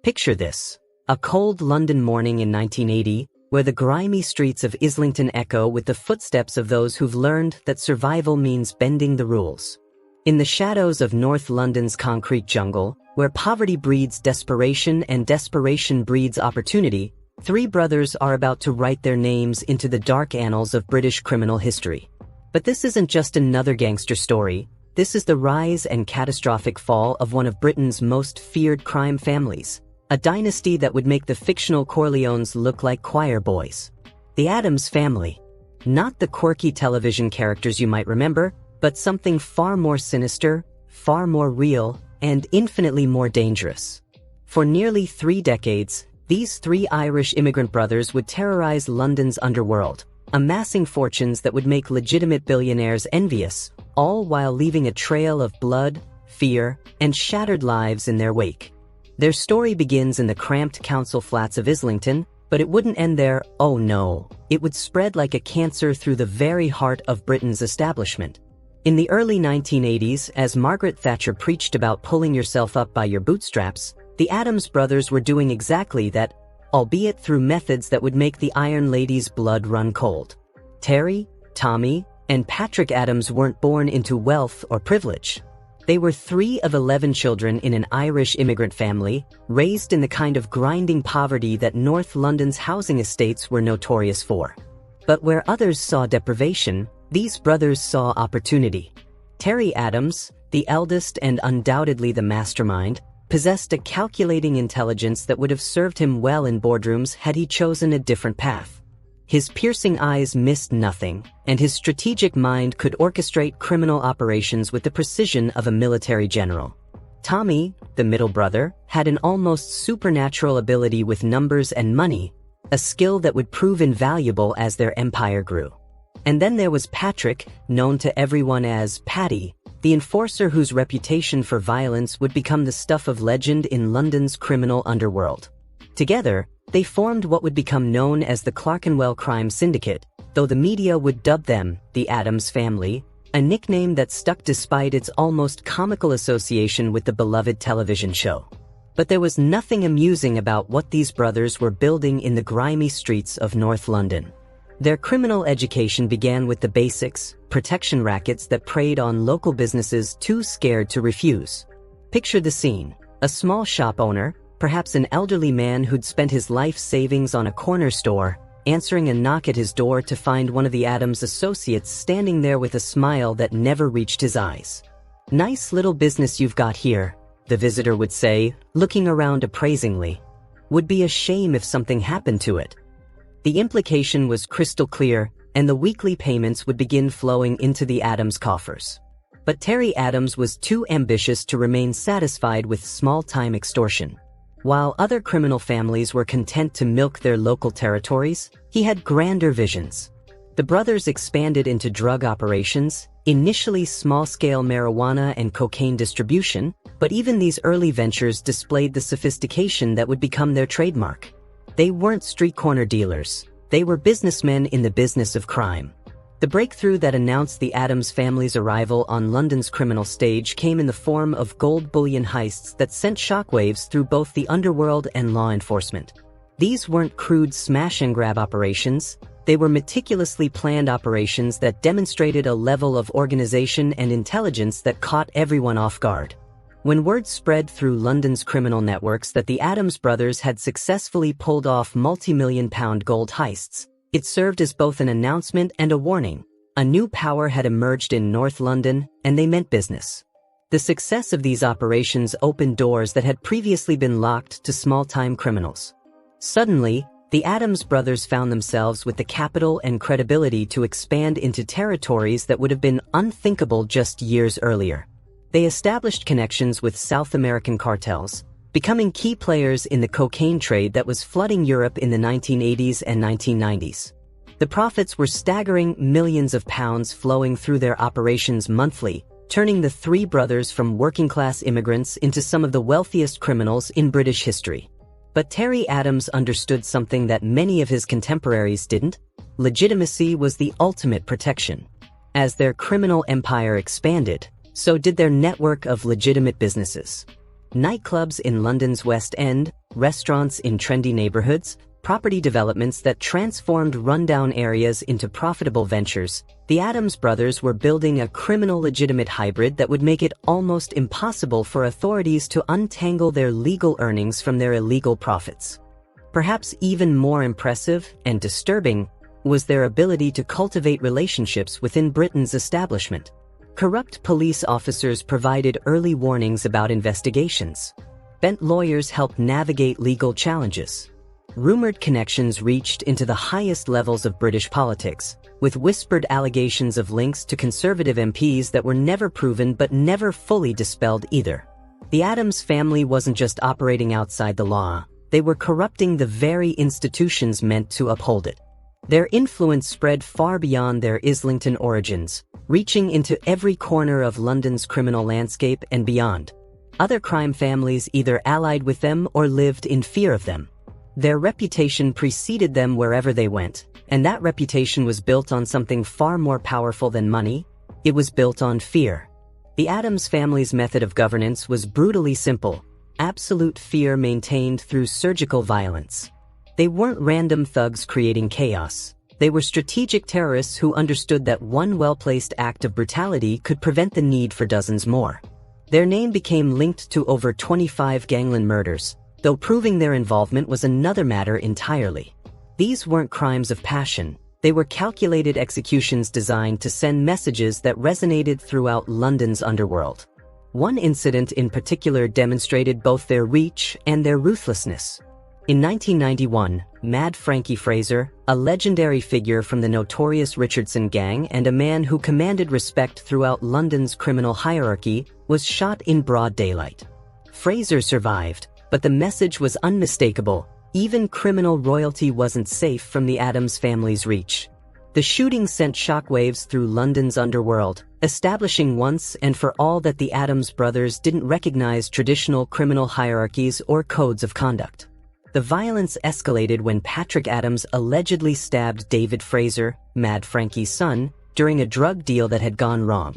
Picture this. A cold London morning in 1980, where the grimy streets of Islington echo with the footsteps of those who've learned that survival means bending the rules. In the shadows of North London's concrete jungle, where poverty breeds desperation and desperation breeds opportunity, three brothers are about to write their names into the dark annals of British criminal history. But this isn't just another gangster story. This is the rise and catastrophic fall of one of Britain's most feared crime families, a dynasty that would make the fictional Corleones look like choir boys. The Addams family. Not the quirky television characters you might remember, but something far more sinister, far more real, and infinitely more dangerous. For nearly 3 decades, these three Irish immigrant brothers would terrorize London's underworld, amassing fortunes that would make legitimate billionaires envious, all while leaving a trail of blood, fear, and shattered lives in their wake. Their story begins in the cramped council flats of Islington, but it wouldn't end there. Oh no, it would spread like a cancer through the very heart of Britain's establishment. In the early 1980s, as Margaret Thatcher preached about pulling yourself up by your bootstraps, the Addams brothers were doing exactly that, albeit through methods that would make the Iron Lady's blood run cold. Terry, Tommy, and Patrick Addams weren't born into wealth or privilege. They were 3 of 11 children in an Irish immigrant family, raised in the kind of grinding poverty that North London's housing estates were notorious for. But where others saw deprivation, these brothers saw opportunity. Terry Addams, the eldest and undoubtedly the mastermind, possessed a calculating intelligence that would have served him well in boardrooms had he chosen a different path. His piercing eyes missed nothing, and his strategic mind could orchestrate criminal operations with the precision of a military general. Tommy, the middle brother, had an almost supernatural ability with numbers and money, a skill that would prove invaluable as their empire grew. And then there was Patrick, known to everyone as Paddy, the enforcer whose reputation for violence would become the stuff of legend in London's criminal underworld. Together, they formed what would become known as the Clerkenwell Crime Syndicate, though the media would dub them the Addams family, a nickname that stuck despite its almost comical association with the beloved television show. But there was nothing amusing about what these brothers were building in the grimy streets of North London. Their criminal education began with the basics, protection rackets that preyed on local businesses too scared to refuse. Picture the scene. A small shop owner, perhaps an elderly man who'd spent his life savings on a corner store, answering a knock at his door to find one of the Addams associates standing there with a smile that never reached his eyes. "Nice little business you've got here," the visitor would say, looking around appraisingly. "Would be a shame if something happened to it." The implication was crystal clear, and the weekly payments would begin flowing into the Addams coffers. But Terry Addams was too ambitious to remain satisfied with small-time extortion. While other criminal families were content to milk their local territories, he had grander visions. The brothers expanded into drug operations, initially small-scale marijuana and cocaine distribution, but even these early ventures displayed the sophistication that would become their trademark. They weren't street corner dealers. They were businessmen in the business of crime. The breakthrough that announced the Addams family's arrival on London's criminal stage came in the form of gold bullion heists that sent shockwaves through both the underworld and law enforcement. These weren't crude smash-and-grab operations. They were meticulously planned operations that demonstrated a level of organization and intelligence that caught everyone off guard. When word spread through London's criminal networks that the Addams brothers had successfully pulled off multi-million-pound gold heists, it served as both an announcement and a warning. A new power had emerged in North London, and they meant business. The success of these operations opened doors that had previously been locked to small-time criminals. Suddenly, the Addams brothers found themselves with the capital and credibility to expand into territories that would have been unthinkable just years earlier. They established connections with South American cartels, becoming key players in the cocaine trade that was flooding Europe in the 1980s and 1990s. The profits were staggering, millions of pounds flowing through their operations monthly, turning the three brothers from working-class immigrants into some of the wealthiest criminals in British history. But Terry Addams understood something that many of his contemporaries didn't. Legitimacy was the ultimate protection. As their criminal empire expanded, so did their network of legitimate businesses. Nightclubs in London's West End, restaurants in trendy neighborhoods, property developments that transformed rundown areas into profitable ventures, the Addams brothers were building a criminal-legitimate hybrid that would make it almost impossible for authorities to untangle their legal earnings from their illegal profits. Perhaps even more impressive and disturbing was their ability to cultivate relationships within Britain's establishment. Corrupt police officers provided early warnings about investigations. Bent lawyers helped navigate legal challenges. Rumored connections reached into the highest levels of British politics, with whispered allegations of links to Conservative MPs that were never proven but never fully dispelled either. The Addams family wasn't just operating outside the law, they were corrupting the very institutions meant to uphold it. Their influence spread far beyond their Islington origins, reaching into every corner of London's criminal landscape and beyond. Other crime families either allied with them or lived in fear of them. Their reputation preceded them wherever they went, and that reputation was built on something far more powerful than money. It was built on fear. The Addams family's method of governance was brutally simple: absolute fear maintained through surgical violence. They weren't random thugs creating chaos. They were strategic terrorists who understood that one well-placed act of brutality could prevent the need for dozens more. Their name became linked to over 25 gangland murders, though proving their involvement was another matter entirely. These weren't crimes of passion. They were calculated executions designed to send messages that resonated throughout London's underworld. One incident in particular demonstrated both their reach and their ruthlessness. In 1991, Mad Frankie Fraser, a legendary figure from the Notorious Richardson gang and a man who commanded respect throughout London's criminal hierarchy, was shot in broad daylight. Fraser survived, but the message was unmistakable: even criminal royalty wasn't safe from the Addams family's reach. The shooting sent shockwaves through London's underworld, establishing once and for all that the Addams brothers didn't recognize traditional criminal hierarchies or codes of conduct. The violence escalated when Patrick Addams allegedly stabbed David Fraser, Mad Frankie's son, during a drug deal that had gone wrong.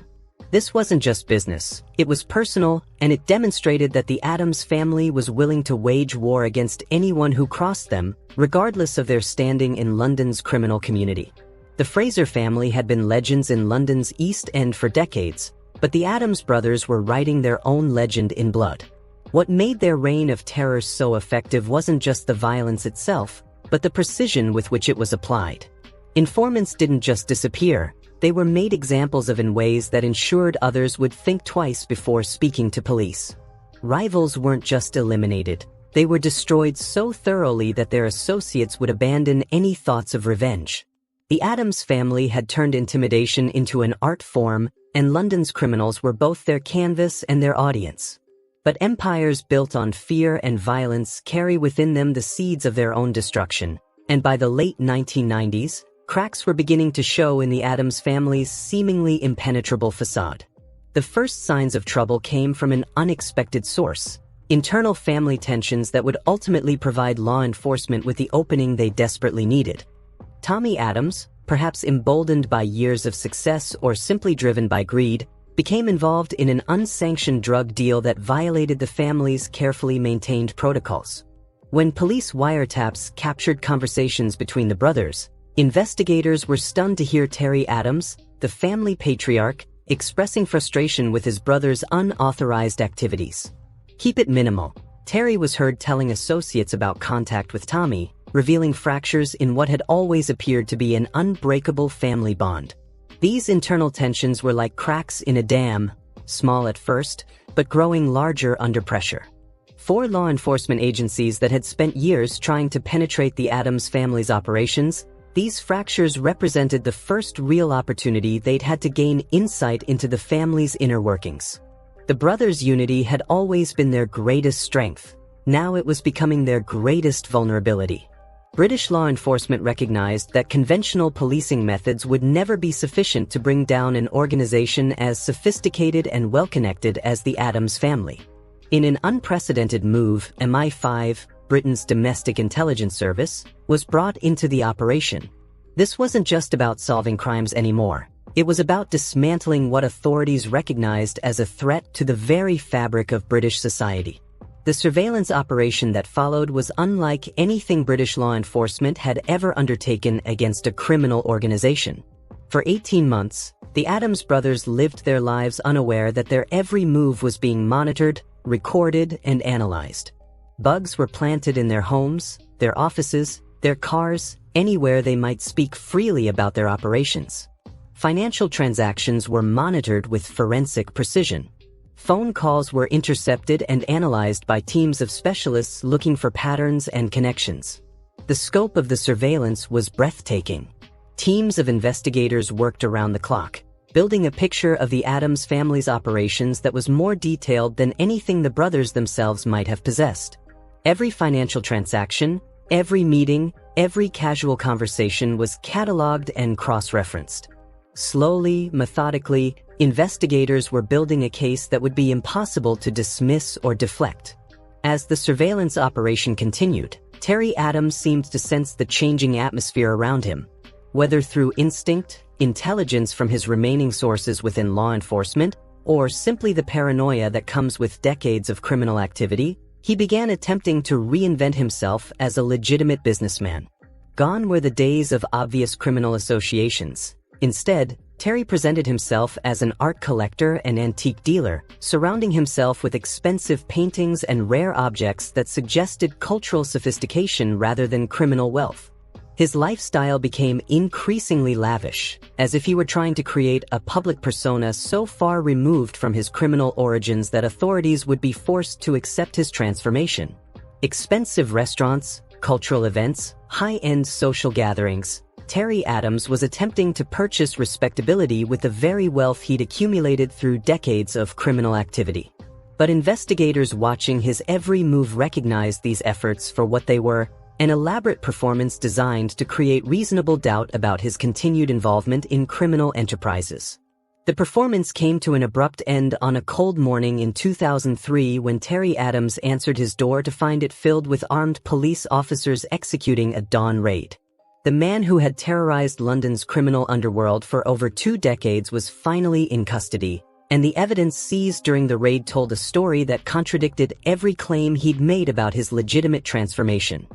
This wasn't just business, it was personal, and it demonstrated that the Addams family was willing to wage war against anyone who crossed them, regardless of their standing in London's criminal community. The Fraser family had been legends in London's East End for decades, but the Addams brothers were writing their own legend in blood. What made their reign of terror so effective wasn't just the violence itself, but the precision with which it was applied. Informants didn't just disappear, they were made examples of in ways that ensured others would think twice before speaking to police. Rivals weren't just eliminated, they were destroyed so thoroughly that their associates would abandon any thoughts of revenge. The Addams family had turned intimidation into an art form, and London's criminals were both their canvas and their audience. But empires built on fear and violence carry within them the seeds of their own destruction, and by the late 1990s, cracks were beginning to show in the Addams family's seemingly impenetrable facade. The first signs of trouble came from an unexpected source: internal family tensions that would ultimately provide law enforcement with the opening they desperately needed. Tommy Addams, perhaps emboldened by years of success or simply driven by greed, became involved in an unsanctioned drug deal that violated the family's carefully maintained protocols. When police wiretaps captured conversations between the brothers, investigators were stunned to hear Terry Addams, the family patriarch, expressing frustration with his brother's unauthorized activities. Keep it minimal. Terry was heard telling associates about contact with Tommy, revealing fractures in what had always appeared to be an unbreakable family bond. These internal tensions were like cracks in a dam, small at first, but growing larger under pressure. 4 law enforcement agencies that had spent years trying to penetrate the Addams family's operations, these fractures represented the first real opportunity they'd had to gain insight into the family's inner workings. The brothers' unity had always been their greatest strength. Now it was becoming their greatest vulnerability. British law enforcement recognized that conventional policing methods would never be sufficient to bring down an organization as sophisticated and well-connected as the Addams family. In an unprecedented move, MI5, Britain's domestic intelligence service, was brought into the operation. This wasn't just about solving crimes anymore. It was about dismantling what authorities recognized as a threat to the very fabric of British society. The surveillance operation that followed was unlike anything British law enforcement had ever undertaken against a criminal organization. For 18 months, the Adams brothers lived their lives unaware that their every move was being monitored, recorded, and analyzed. Bugs were planted in their homes, their offices, their cars, anywhere they might speak freely about their operations. Financial transactions were monitored with forensic precision. Phone calls were intercepted and analyzed by teams of specialists looking for patterns and connections. The scope of the surveillance was breathtaking. Teams of investigators worked around the clock, building a picture of the Adams family's operations that was more detailed than anything the brothers themselves might have possessed. Every financial transaction, every meeting, every casual conversation was cataloged and cross-referenced. Slowly, methodically, investigators were building a case that would be impossible to dismiss or deflect. As the surveillance operation continued, Terry Adams seemed to sense the changing atmosphere around him. Whether through instinct, intelligence from his remaining sources within law enforcement, or simply the paranoia that comes with decades of criminal activity, he began attempting to reinvent himself as a legitimate businessman. Gone were the days of obvious criminal associations. Instead, Terry presented himself as an art collector and antique dealer, surrounding himself with expensive paintings and rare objects that suggested cultural sophistication rather than criminal wealth. His lifestyle became increasingly lavish, as if he were trying to create a public persona so far removed from his criminal origins that authorities would be forced to accept his transformation. Expensive restaurants, cultural events, high-end social gatherings. Terry Adams was attempting to purchase respectability with the very wealth he'd accumulated through decades of criminal activity. But investigators watching his every move recognized these efforts for what they were: an elaborate performance designed to create reasonable doubt about his continued involvement in criminal enterprises. The performance came to an abrupt end on a cold morning in 2003 when Terry Adams answered his door to find it filled with armed police officers executing a dawn raid. The man who had terrorized London's criminal underworld for over 2 decades was finally in custody, and the evidence seized during the raid told a story that contradicted every claim he'd made about his legitimate transformation.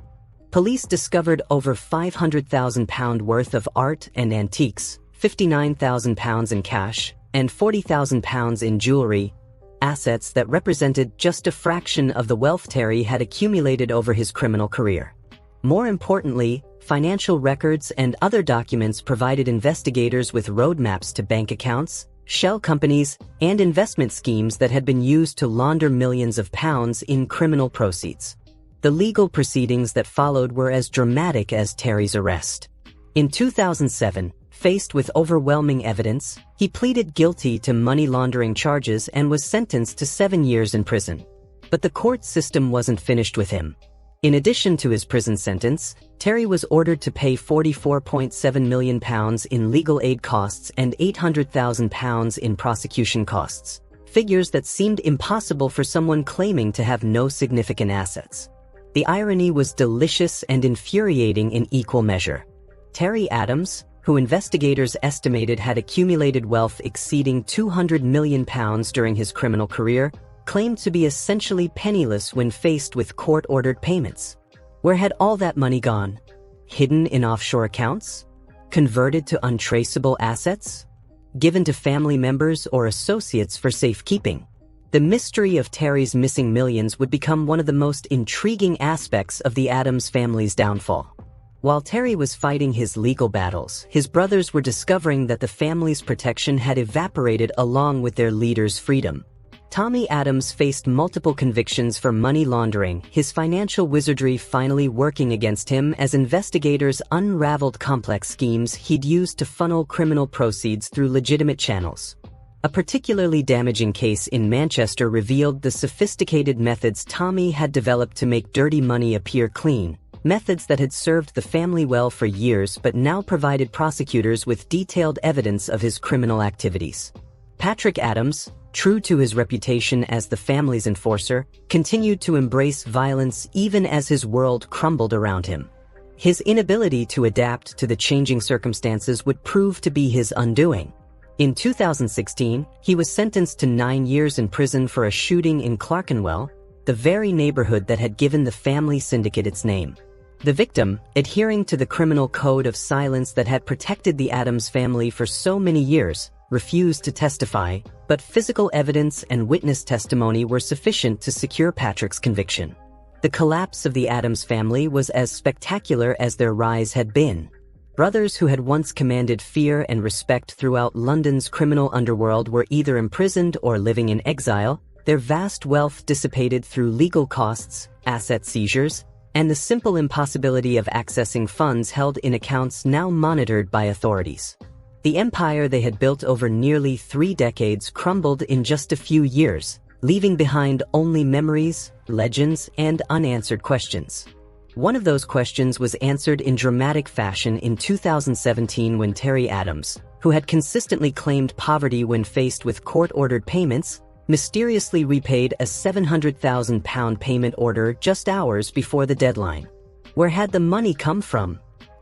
Police discovered over £500,000 worth of art and antiques, £59,000 in cash, and £40,000 in jewelry, assets that represented just a fraction of the wealth Terry had accumulated over his criminal career. More importantly, financial records and other documents provided investigators with roadmaps to bank accounts, shell companies, and investment schemes that had been used to launder millions of pounds in criminal proceeds. The legal proceedings that followed were as dramatic as Terry's arrest. In 2007, faced with overwhelming evidence, he pleaded guilty to money laundering charges and was sentenced to 7 years in prison. But the court system wasn't finished with him. In addition to his prison sentence, Terry was ordered to pay £44.7 million in legal aid costs and £800,000 in prosecution costs, figures that seemed impossible for someone claiming to have no significant assets. The irony was delicious and infuriating in equal measure. Terry Adams, who investigators estimated had accumulated wealth exceeding £200 million during his criminal career, claimed to be essentially penniless when faced with court-ordered payments. Where had all that money gone? Hidden in offshore accounts? Converted to untraceable assets? Given to family members or associates for safekeeping? The mystery of Terry's missing millions would become one of the most intriguing aspects of the Adams family's downfall. While Terry was fighting his legal battles, his brothers were discovering that the family's protection had evaporated along with their leader's freedom. Tommy Adams faced multiple convictions for money laundering, his financial wizardry finally working against him as investigators unraveled complex schemes he'd used to funnel criminal proceeds through legitimate channels. A particularly damaging case in Manchester revealed the sophisticated methods Tommy had developed to make dirty money appear clean, methods that had served the family well for years but now provided prosecutors with detailed evidence of his criminal activities. Patrick Adams, true to his reputation as the family's enforcer, continued to embrace violence even as his world crumbled around him. His inability to adapt to the changing circumstances would prove to be his undoing. In 2016, he was sentenced to 9 years in prison for a shooting in Clerkenwell, the very neighborhood that had given the family syndicate its name. The victim, adhering to the criminal code of silence that had protected the Adams family for so many years, refused to testify, but physical evidence and witness testimony were sufficient to secure Patrick's conviction. The collapse of the Adams family was as spectacular as their rise had been. Brothers who had once commanded fear and respect throughout London's criminal underworld were either imprisoned or living in exile, their vast wealth dissipated through legal costs, asset seizures, and the simple impossibility of accessing funds held in accounts now monitored by authorities. The empire they had built over nearly 3 decades crumbled in just a few years, leaving behind only memories, legends, and unanswered questions. One of those questions was answered in dramatic fashion in 2017 when Terry Adams, who had consistently claimed poverty when faced with court-ordered payments, mysteriously repaid a £700,000 payment order just hours before the deadline. Where had the money come from?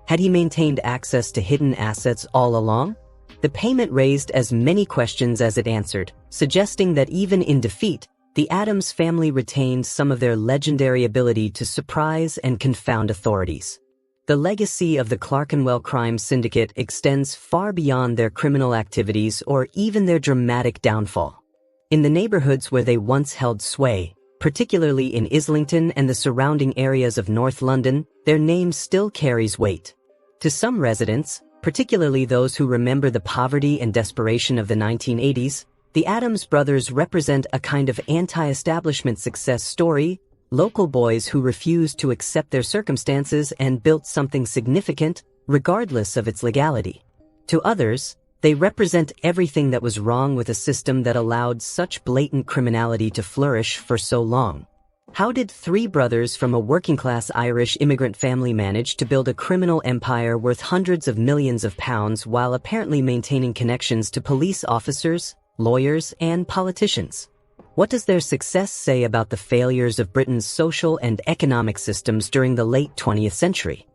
Had he maintained access to hidden assets all along? The payment raised as many questions as it answered, suggesting that even in defeat, the Adams family retained some of their legendary ability to surprise and confound authorities. The legacy of the Clerkenwell Crime Syndicate extends far beyond their criminal activities or even their dramatic downfall. In the neighborhoods where they once held sway, particularly in Islington and the surrounding areas of North London, their name still carries weight. To some residents, particularly those who remember the poverty and desperation of the 1980s, the Adams brothers represent a kind of anti-establishment success story, local boys who refused to accept their circumstances and built something significant, regardless of its legality. To others, they represent everything that was wrong with a system that allowed such blatant criminality to flourish for so long. How did 3 brothers from a working-class Irish immigrant family manage to build a criminal empire worth hundreds of millions of pounds while apparently maintaining connections to police officers, lawyers, and politicians? What does their success say about the failures of Britain's social and economic systems during the late 20th century?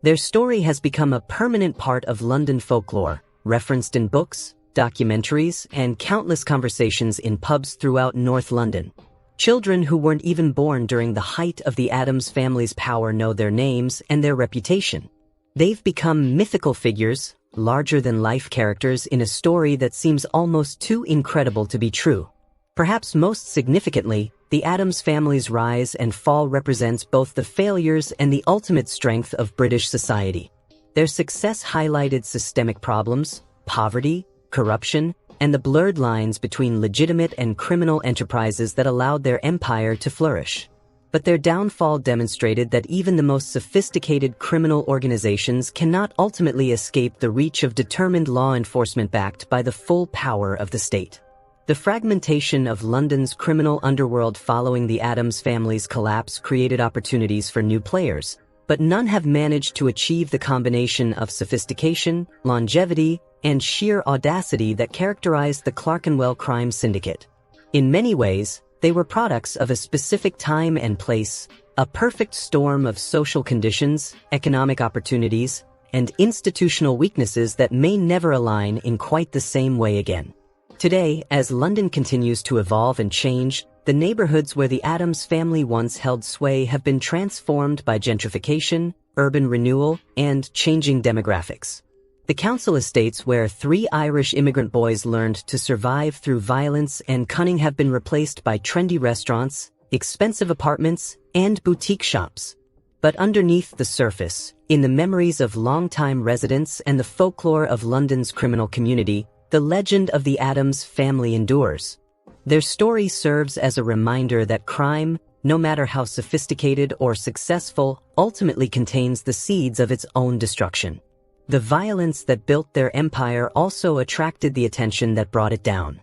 Their story has become a permanent part of London folklore, referenced in books, documentaries, and countless conversations in pubs throughout North London. Children who weren't even born during the height of the Adams family's power know their names and their reputation. They've become mythical figures, larger-than-life characters in a story that seems almost too incredible to be true. Perhaps most significantly, the Adams family's rise and fall represents both the failures and the ultimate strength of British society. Their success highlighted systemic problems, poverty, corruption, and the blurred lines between legitimate and criminal enterprises that allowed their empire to flourish. But their downfall demonstrated that even the most sophisticated criminal organizations cannot ultimately escape the reach of determined law enforcement backed by the full power of the state. The fragmentation of London's criminal underworld following the Adams family's collapse created opportunities for new players, but none have managed to achieve the combination of sophistication, longevity, and sheer audacity that characterized the Clerkenwell Crime Syndicate. In many ways, they were products of a specific time and place, a perfect storm of social conditions, economic opportunities, and institutional weaknesses that may never align in quite the same way again. Today, as London continues to evolve and change, the neighborhoods where the Adams family once held sway have been transformed by gentrification, urban renewal, and changing demographics. The council estates where 3 Irish immigrant boys learned to survive through violence and cunning have been replaced by trendy restaurants, expensive apartments, and boutique shops. But underneath the surface, in the memories of longtime residents and the folklore of London's criminal community, the legend of the Adams family endures. Their story serves as a reminder that crime, no matter how sophisticated or successful, ultimately contains the seeds of its own destruction. The violence that built their empire also attracted the attention that brought it down.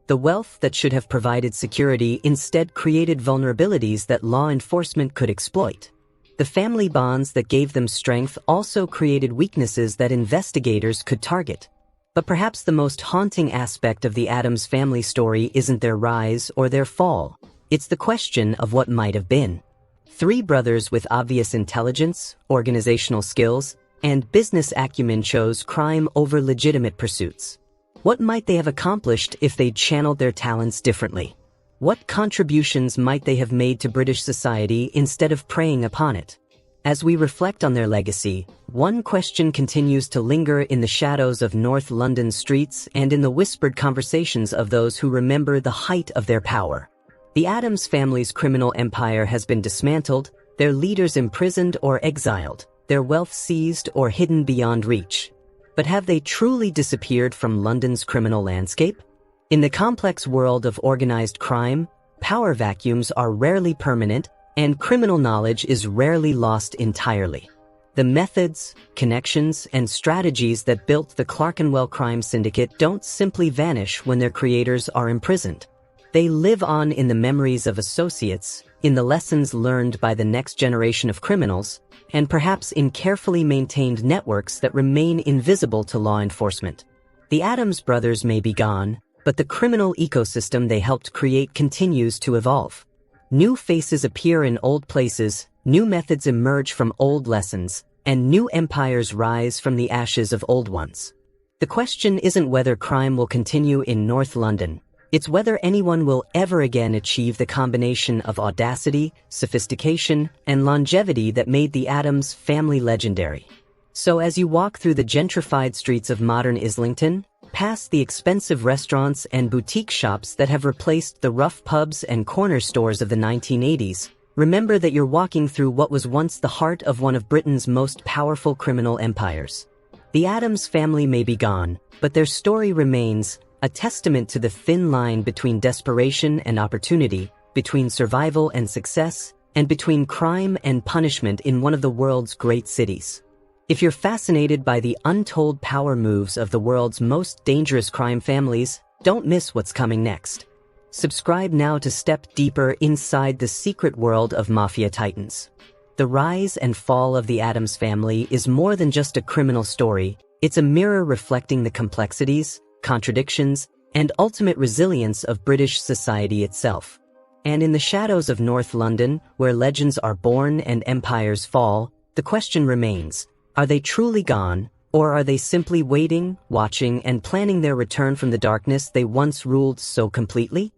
The wealth that should have provided security instead created vulnerabilities that law enforcement could exploit. The family bonds that gave them strength also created weaknesses that investigators could target. But perhaps the most haunting aspect of the Adams family story isn't their rise or their fall. It's the question of what might have been. 3 brothers with obvious intelligence, organizational skills, and business acumen chose crime over legitimate pursuits. What might they have accomplished if they'd channeled their talents differently? What contributions might they have made to British society instead of preying upon it? As we reflect on their legacy, one question continues to linger in the shadows of North London streets and in the whispered conversations of those who remember the height of their power. The Addams family's criminal empire has been dismantled, their leaders imprisoned or exiled, their wealth seized or hidden beyond reach. But have they truly disappeared from London's criminal landscape? In the complex world of organized crime, power vacuums are rarely permanent, and criminal knowledge is rarely lost entirely. The methods, connections, and strategies that built the Clerkenwell Crime Syndicate don't simply vanish when their creators are imprisoned. They live on in the memories of associates, in the lessons learned by the next generation of criminals, and perhaps in carefully maintained networks that remain invisible to law enforcement. The Addams brothers may be gone, but the criminal ecosystem they helped create continues to evolve. New faces appear in old places, new methods emerge from old lessons, and new empires rise from the ashes of old ones. The question isn't whether crime will continue in North London. It's whether anyone will ever again achieve the combination of audacity, sophistication, and longevity that made the Addams family legendary. So as you walk through the gentrified streets of modern Islington, past the expensive restaurants and boutique shops that have replaced the rough pubs and corner stores of the 1980s, remember that you're walking through what was once the heart of one of Britain's most powerful criminal empires. The Addams family may be gone, but their story remains, a testament to the thin line between desperation and opportunity, between survival and success, and between crime and punishment in one of the world's great cities. If you're fascinated by the untold power moves of the world's most dangerous crime families, don't miss what's coming next. Subscribe now to step deeper inside the secret world of mafia titans. The rise and fall of the Addams family is more than just a criminal story, it's a mirror reflecting the complexities, contradictions, and ultimate resilience of British society itself. And in the shadows of North London, where legends are born and empires fall, the question remains, are they truly gone, or are they simply waiting, watching, and planning their return from the darkness they once ruled so completely?